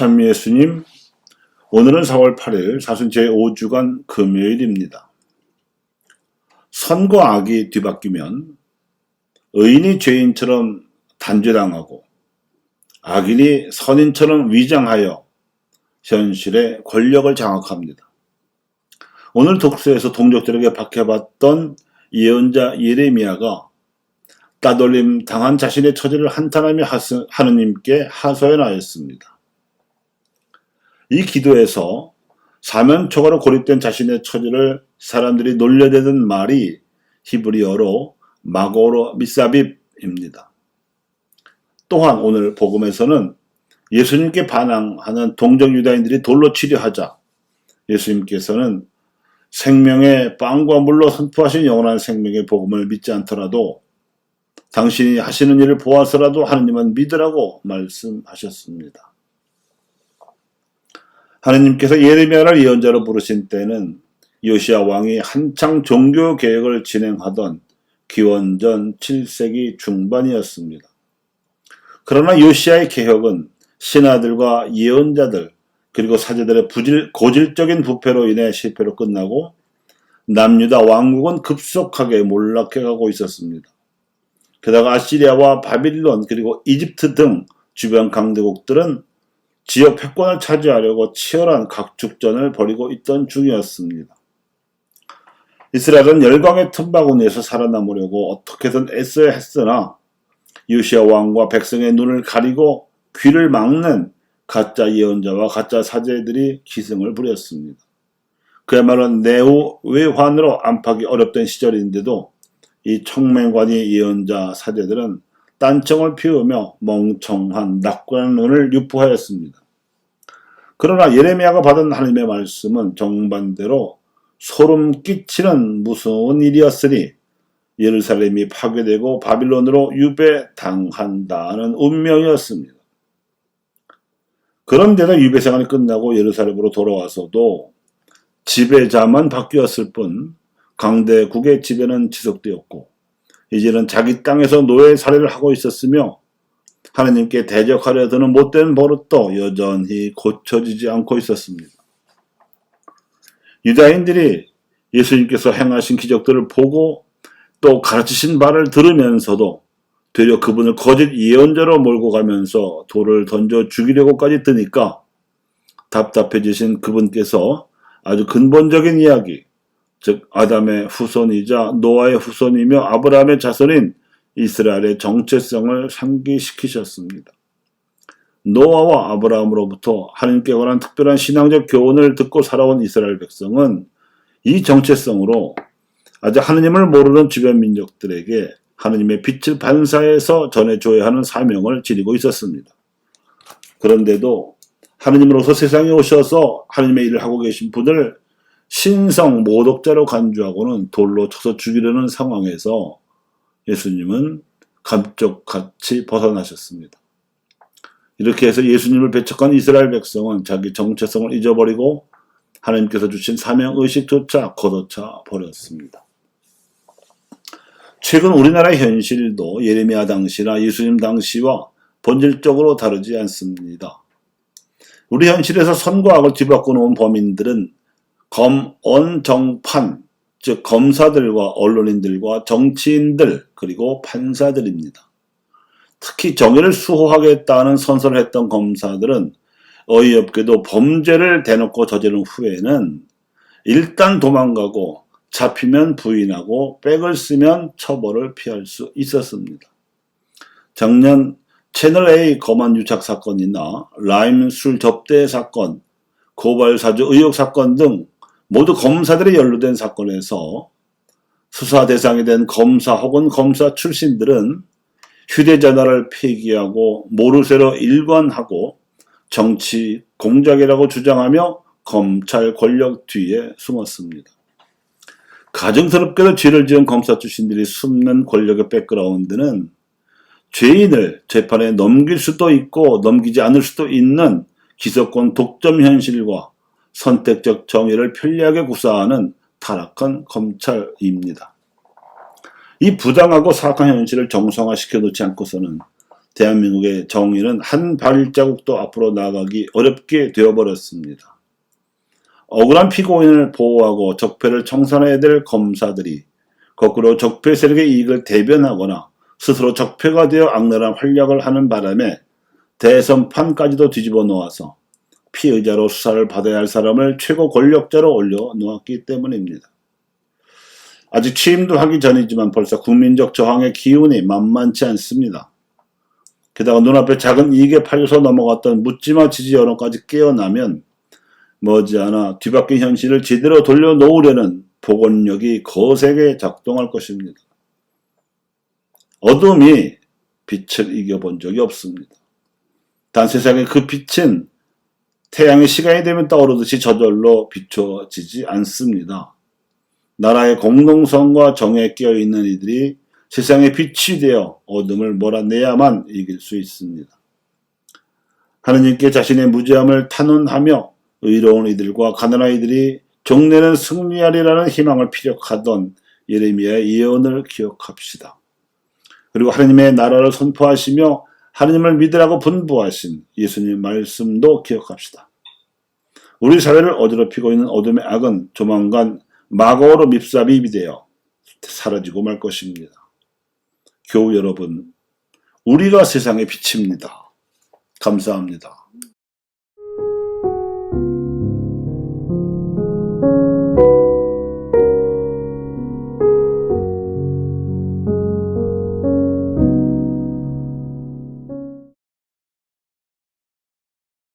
참 예수님, 오늘은 4월 8일 사순 제5주간 금요일입니다. 선과 악이 뒤바뀌면 의인이 죄인처럼 단죄당하고 악인이 선인처럼 위장하여 현실의 권력을 장악합니다. 오늘 독서에서 동족들에게 박해받던 예언자 예레미야가 따돌림 당한 자신의 처지를 한탄하며 하느님께 하소연하였습니다. 이 기도에서 사면초가로 고립된 자신의 처지를 사람들이 놀려대던 말이 히브리어로 마고로 미사빕입니다. 또한 오늘 복음에서는 예수님께 반항하는 동족 유다인들이 돌로 치려하자 예수님께서는 생명의 빵과 물로 선포하신 영원한 생명의 복음을 믿지 않더라도 당신이 하시는 일을 보아서라도 하느님은 믿으라고 말씀하셨습니다. 하느님께서 예레미야를 예언자로 부르신 때는 요시야 왕이 한창 종교 개혁을 진행하던 기원전 7세기 중반이었습니다. 그러나 요시야의 개혁은 신하들과 예언자들 그리고 사제들의 고질적인 부패로 인해 실패로 끝나고 남유다 왕국은 급속하게 몰락해가고 있었습니다. 게다가 아시리아와 바빌론 그리고 이집트 등 주변 강대국들은 지역 패권을 차지하려고 치열한 각축전을 벌이고 있던 중이었습니다. 이스라엘은 열강의 틈바구니에서 살아남으려고 어떻게든 애써야 했으나 요시야 왕과 백성의 눈을 가리고 귀를 막는 가짜 예언자와 가짜 사제들이 기승을 부렸습니다. 그야말로 내외환으로 안팎이 어렵던 시절인데도 이 청맹관이 예언자 사제들은 딴청을 피우며 멍청한 낙관한 눈을 유포하였습니다. 그러나 예레미야가 받은 하나님의 말씀은 정반대로 소름 끼치는 무서운 일이었으니 예루살렘이 파괴되고 바빌론으로 유배당한다는 운명이었습니다. 그런데도 유배 생활이 끝나고 예루살렘으로 돌아와서도 지배자만 바뀌었을 뿐 강대국의 지배는 지속되었고 이제는 자기 땅에서 노예 살해를 하고 있었으며 하나님께 대적하려 드는 못된 버릇도 여전히 고쳐지지 않고 있었습니다. 유다인들이 예수님께서 행하신 기적들을 보고 또 가르치신 바를 들으면서도 되려 그분을 거짓 예언자로 몰고 가면서 돌을 던져 죽이려고까지 드니까 답답해지신 그분께서 아주 근본적인 이야기, 즉 아담의 후손이자 노아의 후손이며 아브라함의 자손인 이스라엘의 정체성을 상기시키셨습니다. 노아와 아브라함으로부터 하나님께 관한 특별한 신앙적 교훈을 듣고 살아온 이스라엘 백성은 이 정체성으로 아직 하느님을 모르는 주변 민족들에게 하느님의 빛을 반사해서 전해줘야 하는 사명을 지니고 있었습니다. 그런데도 하느님으로서 세상에 오셔서 하느님의 일을 하고 계신 분을 신성 모독자로 간주하고는 돌로 쳐서 죽이려는 상황에서 예수님은 감쪽같이 벗어나셨습니다. 이렇게 해서 예수님을 배척한 이스라엘 백성은 자기 정체성을 잊어버리고 하나님께서 주신 사명의식조차 걷어차 버렸습니다. 최근 우리나라의 현실도 예레미야 당시나 예수님 당시와 본질적으로 다르지 않습니다. 우리 현실에서 선과 악을 뒤바꿔 놓은 범인들은 검언정판, 즉 검사들과 언론인들과 정치인들 그리고 판사들입니다. 특히 정의를 수호하겠다는 선서를 했던 검사들은 어이없게도 범죄를 대놓고 저지른 후에는 일단 도망가고 잡히면 부인하고 백을 쓰면 처벌을 피할 수 있었습니다. 작년 채널A 검안 유착 사건이나 라임 술 접대 사건, 고발사주 의혹 사건 등 모두 검사들이 연루된 사건에서 수사 대상이 된 검사 혹은 검사 출신들은 휴대전화를 폐기하고 모르쇠로 일관하고 정치 공작이라고 주장하며 검찰 권력 뒤에 숨었습니다. 가증스럽게도 죄를 지은 검사 출신들이 숨는 권력의 백그라운드는 죄인을 재판에 넘길 수도 있고 넘기지 않을 수도 있는 기소권 독점 현실과 선택적 정의를 편리하게 구사하는 타락한 검찰입니다. 이 부당하고 사악한 현실을 정상화시켜 놓지 않고서는 대한민국의 정의는 한 발자국도 앞으로 나가기 어렵게 되어버렸습니다. 억울한 피고인을 보호하고 적폐를 청산해야 될 검사들이 거꾸로 적폐 세력의 이익을 대변하거나 스스로 적폐가 되어 악랄한 활약을 하는 바람에 대선판까지도 뒤집어 놓아서 피의자로 수사를 받아야 할 사람을 최고 권력자로 올려놓았기 때문입니다. 아직 취임도 하기 전이지만 벌써 국민적 저항의 기운이 만만치 않습니다. 게다가 눈앞에 작은 이익에 팔려서 넘어갔던 묻지마 지지 여론까지 깨어나면 머지않아 뒤바뀐 현실을 제대로 돌려놓으려는 복원력이 거세게 작동할 것입니다. 어둠이 빛을 이겨본 적이 없습니다. 단 세상에 그 빛은 태양의 시간이 되면 떠오르듯이 저절로 비춰지지 않습니다. 나라의 공동성과 정에 끼어있는 이들이 세상의 빛이 되어 어둠을 몰아내야만 이길 수 있습니다. 하느님께 자신의 무죄함을 탄원하며 의로운 이들과 가난한 이들이 종래는 승리하리라는 희망을 피력하던 예레미야의 예언을 기억합시다. 그리고 하느님의 나라를 선포하시며 하느님을 믿으라고 분부하신 예수님 말씀도 기억합시다. 우리 사회를 어지럽히고 있는 어둠의 악은 조만간 마거로 밉사비비 되어 사라지고 말 것입니다. 교우 여러분, 우리가 세상의 빛입니다. 감사합니다.